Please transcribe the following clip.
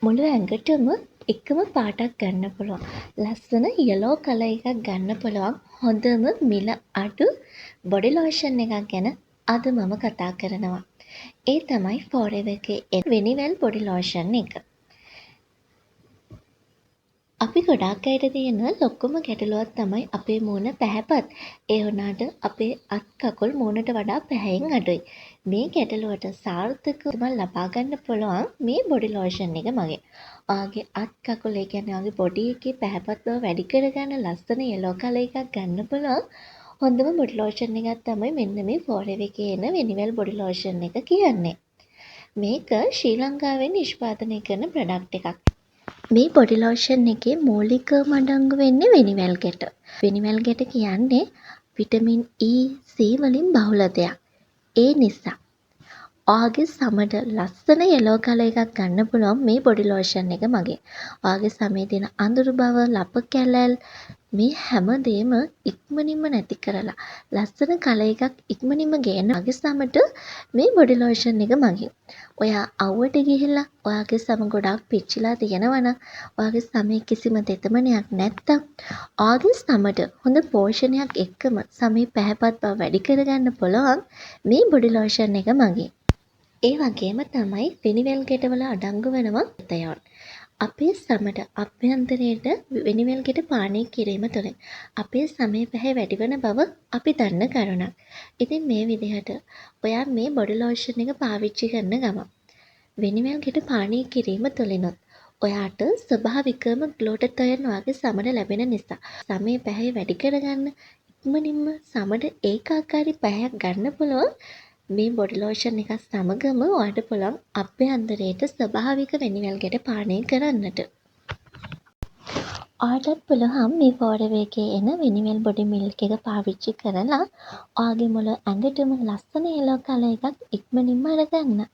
මුළු ඇඟටම එකම පාටක් ගන්න පුළුවන්. ලස්සන යලෝ කලර් එකක් ගන්න පුළුවන් හොඳම මිල අඩු බොඩි ලෝෂන් එකක් ගැන අද මම කතා කරනවා. ඒ තමයි Forever එකේ වෙනිවෙල් බොඩි ලෝෂන් එක. අපි ගොඩාක් අයට තියෙන ලොකුම ගැටලුවක් තමයි අපේ මූණ පැහැපත්. ඒ වුණාට අපේ අත් කකුල් මූණට වඩා පැහැයෙන් අඩුයි. මේ ගැටලුවට සාර්ථකව ලබා ගන්න පුළුවන් මේ බොඩි ලෝෂන් එක මගින්. ඔයාගේ අත් කකුල් ඒ කියන්නේ ඔයාගේ බොඩි එකේ පැහැපත් බව වැඩි කරගන්න ලස්සන යලෝ කලර් එකක් ගන්න පුළුවන්. හොඳම බොඩි ලෝෂන් එකක් තමයි මෙන්න මේ Forever එකේ එන වෙනිවෙල් බොඩි ලෝෂන් එක කියන්නේ. මේක ශ්‍රී ලංකාවෙන් නිෂ්පාදනය කරන ප්‍රොඩක්ට් එකක්. මේ බොඩි ලෝෂන් එකේ මූලිකවම අඩංගු වෙන්නේ වෙනිවෙල් ගෙට. වෙනිවෙල් ගෙට කියන්නේ විටමින් E, C වලින් බහුල දෙයක්. ඒ නිසා ඔයාගේ සමට ලස්සන යලෝ කලර් එකක් ගන්න පුළුවන් මේ බොඩි ලෝෂන් එක මගින්. ඔයාගේ සමේ තියෙන අඳුරු බව, ලප කැලැල් මේ හැමදේම ඉක්මනින්ම නැති කරලා ලස්සන කලර් එකක් ඉක්මනින්ම ගේන ඔයාගේ සමට මේ බොඩි ලෝෂන් එක මගින්. ඔයා අවුවට ගිහිල්ලා ඔයාගේ සම ගොඩාක් පිච්චිලා තියෙනවා නම් ඔයාගේ සමේ කිසිම තෙතමනයක් නැත්තම් ඔයාගේ සමට හොඳ පෝෂණයක් එක්කම සමේ පැහැපත් බව වැඩි කරගන්න පුළුවන් මේ බොඩි ලෝෂන් එක මගින්. ඒ වගේම තමයි වෙනිවෙල් ගෙටවල අඩංගු වෙනවා තයොන්. අපේ සමට අභ්‍යන්තරයට වෙනිවෙල් ගෙට පානය කිරීම තුළින් අපේ සමේ පැහැ වැඩිවන බව අපි දන්න කරුණක්. ඉතින් මේ විදිහට ඔයා මේ බොඩි ලෝෂන් එක පාවිච්චි කරන ගමන් වෙනිවෙල් ගෙට පානය කිරීම තුළිනුත් ඔයාට ස්වභාවිකවම ග්ලෝටතයන් වගේ සමට ලැබෙන නිසා සමේ පැහැ වැඩි කරගන්න ඉක්මනින්ම සමට ඒකාකාරී පැහැයක් ගන්න පුළුවන්. මේ බොඩි ලෝෂන් එක සමගම ඔයාට පුළුවන් අභ්‍යන්තරයට ස්වභාවික වෙනිවෙල් ගෙට පානය කරන්නට. ඔයාටත් පුළුවන් මේ Forever එකේ එන වෙනිවෙල් බොඩි මිල්ක් එක පාවිච්චි කරලා ඔයාගේ මුළු ඇඟටම ලස්සන යලෝ කලර් එකක් ඉක්මනින්ම අරගන්න.